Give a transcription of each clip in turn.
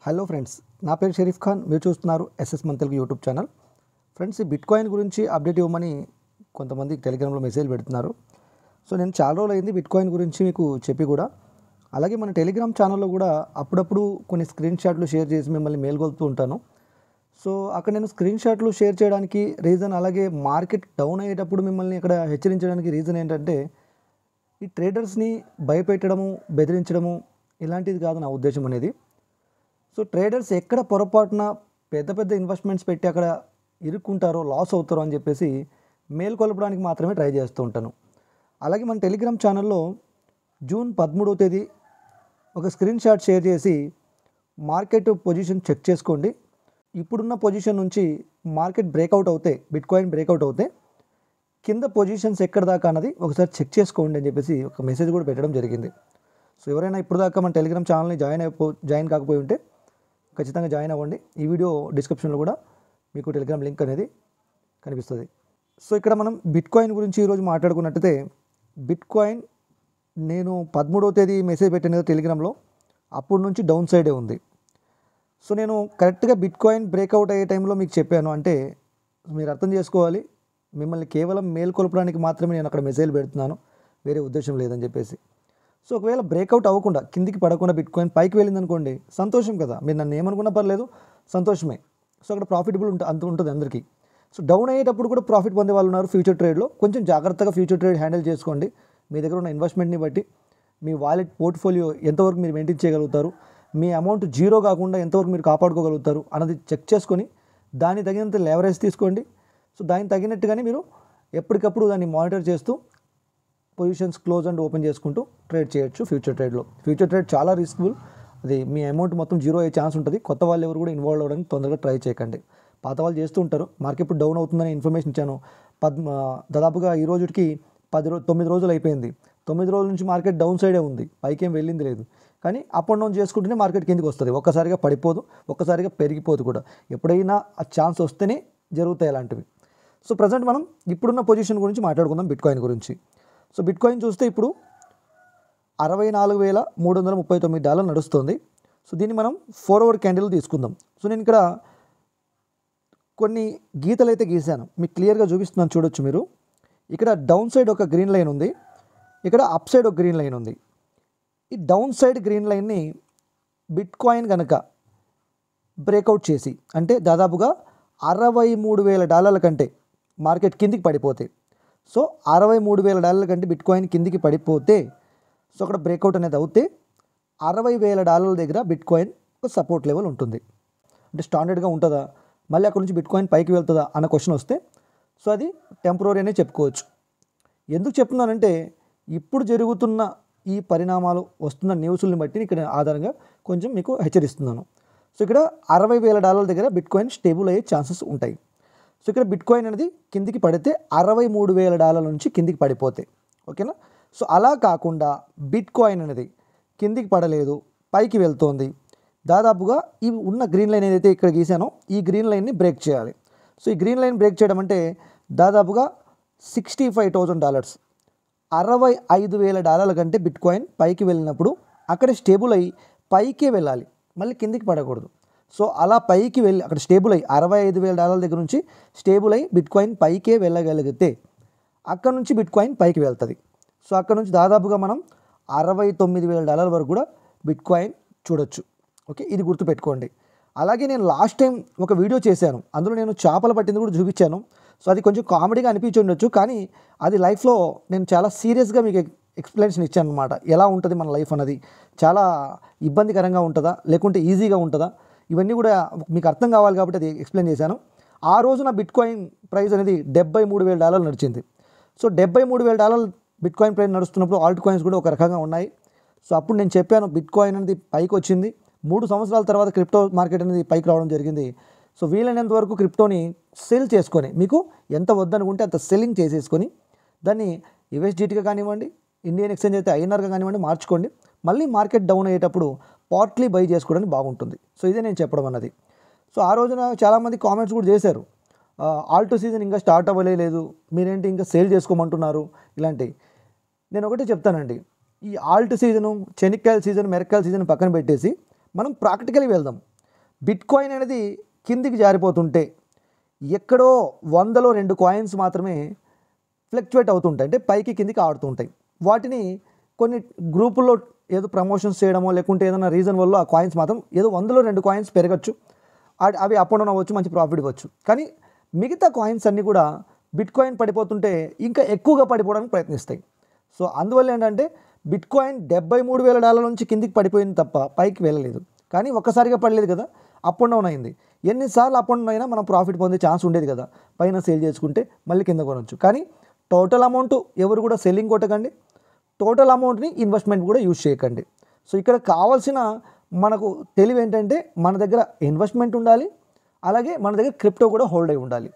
Hello friends, నా పేరు షరీఫ్ ఖాన్. మీరు చూస్తున్నారు ఎస్ఎస్ మన తెలుగు యూట్యూబ్ ఛానల్. ఫ్రెండ్స్, ఈ బిట్కాయిన్ గురించి అప్డేట్ ఇవ్వమని కొంతమంది టెలిగ్రామ్లో మెసేజ్ పెడుతున్నారు. సో నేను చాలా రోజులు అయింది బిట్కాయిన్ గురించి మీకు చెప్పి కూడా. అలాగే మన టెలిగ్రామ్ ఛానల్లో కూడా అప్పుడప్పుడు కొన్ని స్క్రీన్ షాట్లు షేర్ చేసి మిమ్మల్ని మేల్కొల్పుతూ ఉంటాను. సో అక్కడ నేను స్క్రీన్ షాట్లు షేర్ చేయడానికి రీజన్, అలాగే మార్కెట్ డౌన్ అయ్యేటప్పుడు మిమ్మల్ని ఇక్కడ హెచ్చరించడానికి రీజన్ ఏంటంటే, ఈ ట్రేడర్స్ని భయపెట్టడము, బెదిరించడము ఇలాంటిది కాదు నా ఉద్దేశం అనేది. సో ట్రేడర్స్ ఎక్కడ పొరపాటున పెద్ద పెద్ద ఇన్వెస్ట్మెంట్స్ పెట్టి అక్కడ ఇరుక్కుంటారో, లాస్ అవుతారో అని చెప్పేసి మేల్కొల్పడానికి మాత్రమే ట్రై చేస్తూ ఉంటాను. అలాగే మన టెలిగ్రామ్ ఛానల్లో జూన్ 13వ తేదీ ఒక స్క్రీన్ షాట్ షేర్ చేసి మార్కెట్ పొజిషన్ చెక్ చేసుకోండి. ఇప్పుడున్న పొజిషన్ నుంచి మార్కెట్ బ్రేక్అవుట్ అవుతే, బిట్కాయిన్ బ్రేక్అవుట్ అవుతే కింద పొజిషన్స్ ఎక్కడ దాకా అన్నది ఒకసారి చెక్ చేసుకోండి అని చెప్పేసి ఒక మెసేజ్ కూడా పెట్టడం జరిగింది. సో ఎవరైనా ఇప్పుడు దాకా మన టెలిగ్రామ్ ఛానల్ని జాయిన్ కాకపోయి ఉంటే ఖచ్చితంగా జాయిన్ అవ్వండి. ఈ వీడియో డిస్క్రిప్షన్లో కూడా మీకు టెలిగ్రామ్ లింక్ అనేది కనిపిస్తుంది. సో ఇక్కడ మనం బిట్కాయిన్ గురించి ఈరోజు మాట్లాడుకున్నట్టయితే, బిట్కాయిన్ నేను 13వ తేదీ మెసేజ్ పెట్టాను కదా టెలిగ్రామ్లో, అప్పటి నుంచి డౌన్ సైడే ఉంది. సో నేను కరెక్ట్గా బిట్కాయిన్ బ్రేక్అవుట్ అయ్యే టైంలో మీకు చెప్పాను. అంటే మీరు అర్థం చేసుకోవాలి, మిమ్మల్ని కేవలం మేల్కొల్పడానికి మాత్రమే నేను అక్కడ మెసేజ్ పెడుతున్నాను, వేరే ఉద్దేశం లేదని చెప్పేసి. సో ఒకవేళ బ్రేక్అవుట్ అవ్వకుండా, కిందికి పడకుండా బిట్కాయిన్ పైకి వెళ్ళింది అనుకోండి, సంతోషం కదా, మీరు నన్ను ఏమనుకున్నా పర్లేదు, సంతోషమే. సో అక్కడ ప్రాఫిటబుల్ అంత ఉంటుంది అందరికీ. సో డౌన్ అయ్యేటప్పుడు కూడా ప్రాఫిట్ పొందే వాళ్ళు ఉన్నారు ఫ్యూచర్ ట్రేడ్లో. కొంచెం జాగ్రత్తగా ఫ్యూచర్ ట్రేడ్ హ్యాండిల్ చేసుకోండి. మీ దగ్గర ఉన్న ఇన్వెస్ట్మెంట్ని బట్టి మీ వాలెట్ పోర్ట్ఫోలియో ఎంతవరకు మీరు మెయింటైన్ చేయగలుగుతారు, మీ అమౌంట్ జీరో కాకుండా ఎంతవరకు మీరు కాపాడుకోగలుగుతారు అన్నది చెక్ చేసుకొని దానికి తగినంత లెవరేజ్ తీసుకోండి. సో దానికి తగినట్టుగానే మీరు ఎప్పటికప్పుడు దాన్ని మానిటర్ చేస్తూ పొజిషన్స్ క్లోజ్ అండ్ ఓపెన్ చేసుకుంటూ ట్రేడ్ చేయొచ్చు ఫ్యూచర్ ట్రేడ్లో. ఫ్యూచర్ ట్రేడ్ చాలా రిస్క్ఫుల్. అది మీ అమౌంట్ మొత్తం జీరో అయ్యే ఛాన్స్ ఉంటుంది. కొత్త వాళ్ళు ఎవరు కూడా ఇన్వాల్వ్ అవ్వడానికి తొందరగా ట్రై చేయకండి. పాత వాళ్ళు చేస్తూ ఉంటారు. మార్కెట్ ఇప్పుడు డౌన్ అవుతుందని ఇన్ఫర్మేషన్ ఇచ్చాను. దాదాపుగా ఈ రోజుకి 9 రోజులు అయిపోయింది. 9 రోజుల నుంచి మార్కెట్ డౌన్ సైడే ఉంది, పైకేం వెళ్ళింది లేదు. కానీ అప్ అండ్ డౌన్ చేసుకుంటేనే మార్కెట్ కిందికి వస్తుంది. ఒక్కసారిగా పడిపోదు, ఒక్కసారిగా పెరిగిపోదు కూడా. ఎప్పుడైనా ఆ ఛాన్స్ వస్తేనే జరుగుతాయి అలాంటివి. సో ప్రజెంట్ మనం ఇప్పుడున్న పొజిషన్ గురించి మాట్లాడుకుందాం, బిట్కాయిన్ గురించి. సో బిట్కాయిన్ చూస్తే ఇప్పుడు $64,339 నడుస్తుంది. సో దీన్ని మనం 4 అవర్ క్యాండిల్ తీసుకుందాం. సో నేను ఇక్కడ కొన్ని గీతలు అయితే గీసాను, మీకు క్లియర్గా చూపిస్తున్నాను, చూడొచ్చు మీరు. ఇక్కడ డౌన్ సైడ్ ఒక గ్రీన్ లైన్ ఉంది, ఇక్కడ అప్ సైడ్ ఒక గ్రీన్ లైన్ ఉంది. ఈ డౌన్ సైడ్ గ్రీన్ లైన్ని బిట్కాయిన్ కనుక బ్రేక్అవుట్ చేసి, అంటే దాదాపుగా $63,000 కంటే మార్కెట్ కిందికి పడిపోతే, సో $63,000 కంటే బిట్కాయిన్ కిందికి పడిపోతే, సో అక్కడ బ్రేక్అవుట్ అనేది అవుతే $60,000 దగ్గర బిట్కాయిన్ ఒక సపోర్ట్ లెవెల్ ఉంటుంది. అంటే స్టాండర్డ్గా ఉంటుందా, మళ్ళీ అక్కడ నుంచి బిట్కాయిన్ పైకి వెళ్తుందా అన్న క్వశ్చన్ వస్తే, సో అది టెంపరరీ అనే చెప్పుకోవచ్చు. ఎందుకు చెప్తున్నానంటే, ఇప్పుడు జరుగుతున్న ఈ పరిణామాలు, వస్తున్న న్యూస్ని బట్టి ఇక్కడ ఆధారంగా కొంచెం మీకు హెచ్చరిస్తున్నాను. సో ఇక్కడ $60,000 దగ్గర బిట్కాయిన్ స్టేబుల్ అయ్యే ఛాన్సెస్ ఉంటాయి. సో ఇక్కడ బిట్కాయిన్ అనేది కిందికి పడితే $63,000 నుంచి కిందికి పడిపోతే, ఓకేనా. సో అలా కాకుండా బిట్కాయిన్ అనేది కిందికి పడలేదు, పైకి వెళ్తోంది. దాదాపుగా ఈ ఉన్న గ్రీన్ లైన్ ఏదైతే ఇక్కడ గీసానో ఈ గ్రీన్ లైన్ని బ్రేక్ చేయాలి. సో ఈ గ్రీన్ లైన్ బ్రేక్ చేయడం అంటే దాదాపుగా $65,000, $65,000 కంటే బిట్కాయిన్ పైకి వెళ్ళినప్పుడు అక్కడ స్టేబుల్ అయ్యి పైకే వెళ్ళాలి, మళ్ళీ కిందికి పడకూడదు. సో అలా పైకి వెళ్ళి అక్కడ స్టేబుల్ అయ్యి $65,000 దగ్గర నుంచి స్టేబుల్ అయ్యి బిట్కాయిన్ పైకే వెళ్ళగలిగితే అక్కడ నుంచి బిట్కాయిన్ పైకి వెళ్తుంది. సో అక్కడ నుంచి దాదాపుగా మనం $69,000 వరకు కూడా బిట్కాయిన్ చూడొచ్చు. ఓకే, ఇది గుర్తుపెట్టుకోండి. అలాగే నేను లాస్ట్ టైం ఒక వీడియో చేశాను, అందులో నేను చేపలు పట్టింది కూడా చూపించాను. సో అది కొంచెం కామెడీగా అనిపించి ఉండొచ్చు, కానీ అది లైఫ్లో నేను చాలా సీరియస్గా మీకు ఎక్స్ప్లెనేషన్ ఇచ్చాను అనమాట. ఎలా ఉంటుంది మన లైఫ్ అన్నది, చాలా ఇబ్బందికరంగా ఉంటుందా లేకుంటే ఈజీగా ఉంటుందా, ఇవన్నీ కూడా మీకు అర్థం కావాలి కాబట్టి అది ఎక్స్ప్లెయిన్ చేశాను. ఆ రోజున బిట్కాయిన్ ప్రైస్ అనేది $73,000 నడిచింది. సో $73,000 బిట్కాయిన్ ప్రైస్ నడుస్తున్నప్పుడు ఆల్ట్ కాయిన్స్ కూడా ఒక రకంగా ఉన్నాయి. సో అప్పుడు నేను చెప్పాను, బిట్కాయిన్ అనేది పైకి వచ్చింది. 3 సంవత్సరాల తర్వాత క్రిప్టో మార్కెట్ అనేది పైకి రావడం జరిగింది. సో వీలైనంత వరకు క్రిప్టోని సెల్ చేసుకొని, మీకు ఎంత వద్దనుకుంటే అంత సెల్లింగ్ చేసేసుకొని దాన్ని USDTగా కానివ్వండి, ఇండియన్ ఎక్స్చేంజ్ అయితే INRగా కానివ్వండి మార్చుకోండి. మళ్ళీ మార్కెట్ డౌన్ అయ్యేటప్పుడు పార్ట్లీ బై చేసుకోవడానికి బాగుంటుంది. సో ఇదే నేను చెప్పడం అన్నది. సో ఆ రోజున చాలామంది కామెంట్స్ కూడా చేశారు, ఆల్ట్ సీజన్ ఇంకా స్టార్ట్ అవ్వలేదు, మీరేంటి ఇంకా సేల్ చేసుకోమంటున్నారు ఇలాంటివి. నేను ఒకటే చెప్తానండి, ఈ ఆల్ట్ సీజను, చెనిక్కాయల సీజన్, మిరపకాయల సీజన్ పక్కన పెట్టేసి మనం ప్రాక్టికల్గా వెళ్దాం. బిట్ కాయిన్ అనేది కిందికి జారిపోతుంటే ఎక్కడో 100లో 2 కాయిన్స్ మాత్రమే ఫ్లక్చువేట్ అవుతుంటాయి, అంటే పైకి కిందికి ఆడుతుంటాయి. వాటిని కొన్ని గ్రూపుల్లో ఏదో ప్రమోషన్స్ చేయడమో లేకుంటే ఏదైనా రీజన్ వల్ల ఆ కాయిన్స్ మాత్రం ఏదో 100లో 2 కాయిన్స్ పెరగచ్చు, అవి అప్ అండ్ డౌన్ అవ్వచ్చు, మంచి ప్రాఫిట్ ఇవ్వచ్చు. కానీ మిగతా కాయిన్స్ అన్నీ కూడా బిట్ కాయిన్ పడిపోతుంటే ఇంకా ఎక్కువగా పడిపోవడానికి ప్రయత్నిస్తాయి. సో అందువల్ల ఏంటంటే బిట్ కాయిన్ $73,000 నుంచి కిందికి పడిపోయింది తప్ప పైకి వెళ్ళలేదు. కానీ ఒక్కసారిగా పడలేదు కదా, అప్ అండ్ డౌన్ అయింది. ఎన్నిసార్లు అప్ అండ్ డౌన్ అయినా మనం ప్రాఫిట్ పొందే ఛాన్స్ ఉండేది కదా, పైన సేల్ చేసుకుంటే మళ్ళీ కింద కొనవచ్చు. కానీ టోటల్ అమౌంట్ ఎవరు కూడా సెల్లింగ్ కొట్టకండి, టోటల్ అమౌంట్ని ఇన్వెస్ట్మెంట్ కూడా యూజ్ చేయకండి. సో ఇక్కడ కావాల్సిన మనకు తెలివి ఏంటంటే మన దగ్గర ఇన్వెస్ట్మెంట్ ఉండాలి, అలాగే మన దగ్గర క్రిప్టో కూడా హోల్డ్ అయి ఉండాలి.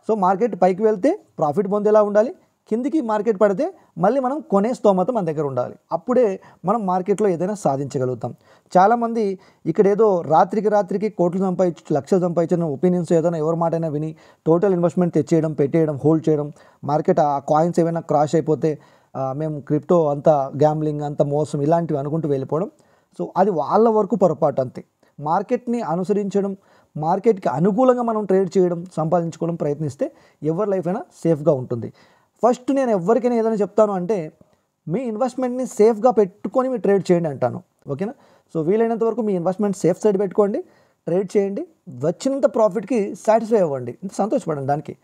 సో మార్కెట్ పైకి వెళ్తే ప్రాఫిట్ పొందేలా ఉండాలి, కిందికి మార్కెట్ పడితే మళ్ళీ మనం కొనే స్తోమత మన దగ్గర ఉండాలి. అప్పుడే మనం మార్కెట్లో ఏదైనా సాధించగలుగుతాం. చాలామంది ఇక్కడ ఏదో రాత్రికి కోట్లు సంపాదించు, లక్షలు సంపాదించిన ఒపీనియన్స్ ఏదైనా ఎవరి మాటైనా విని టోటల్ ఇన్వెస్ట్మెంట్ తెచ్చేయడం, పెట్టేయడం, హోల్డ్ చేయడం, మార్కెట్ ఆ కాయిన్స్ ఏమైనా క్రాష్ అయిపోతే మేము క్రిప్టో అంత గ్యాంబ్లింగ్, అంత మోసం ఇలాంటివి అనుకుంటూ వెళ్ళిపోవడం. సో అది వాళ్ళ వరకు పొరపాటు అంతే. మార్కెట్ని అనుసరించడం, మార్కెట్కి అనుకూలంగా మనం ట్రేడ్ చేయడం, సంపాదించుకోవడం ప్రయత్నిస్తే ఎవరి లైఫ్ అయినా సేఫ్గా ఉంటుంది. ఫస్ట్ నేను ఎవరికైనా ఏదైనా చెప్తాను అంటే మీ ఇన్వెస్ట్మెంట్ని సేఫ్గా పెట్టుకొని మీరు ట్రేడ్ చేయండి అంటాను, ఓకేనా. సో వీలైనంత వరకు మీ ఇన్వెస్ట్మెంట్ సేఫ్ సైడ్ పెట్టుకోండి, ట్రేడ్ చేయండి, వచ్చినంత ప్రాఫిట్కి సాటిస్ఫై అవ్వండి, సంతోషపడండి దానికి.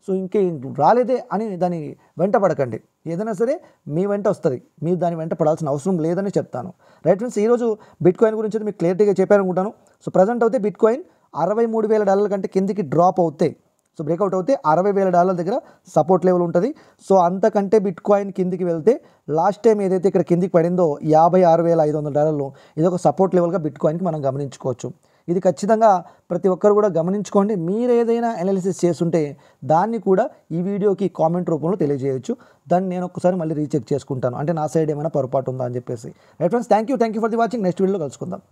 సో ఇంకే రాలేదే అని దాని వెంట పడకండి. ఏదైనా సరే మీ వెంట వస్తుంది, మీరు దాని వెంట పడాల్సిన అవసరం లేదని చెప్తాను. రైట్ ఫ్రెండ్స్, ఈరోజు బిట్ కాయిన్ గురించి మీకు క్లియర్గా చెప్పాను అనుకుంటాను. సో ప్రజెంట్ అయితే బిట్ కాయిన్ $63,000 కంటే కిందికి డ్రాప్ అవుతాయి. సో బ్రేక్అవుట్ అవుతే $60,000 దగ్గర సపోర్ట్ లెవెల్ ఉంటుంది. సో అంతకంటే బిట్ కాయిన్ కిందికి వెళ్తే లాస్ట్ టైం ఏదైతే ఇక్కడ కిందికి పడిందో $56,500 ఇది ఒక సపోర్ట్ లెవెల్గా బిట్ కాయిన్కి మనం గమనించుకోవచ్చు. ఇది ఖచ్చితంగా ప్రతి ఒక్కరు కూడా గమనించుకోండి. మీరు ఏదైనా అనాలిసిస్ చేస్తుంటే దాన్ని కూడా ఈ వీడియోకి కామెంట్ రూపంలో తెలియజేయచ్చు. దాన్ని నేను ఒక్కసారి మళ్ళీ రీచెక్ చేసుకుంటాను, అంటే నా సైడ్ ఏమైనా పొరపాటు ఉందా అని చెప్పేసి. Right friends, thank you for the watching. Next వీడియోలో కలుసుకుందాం.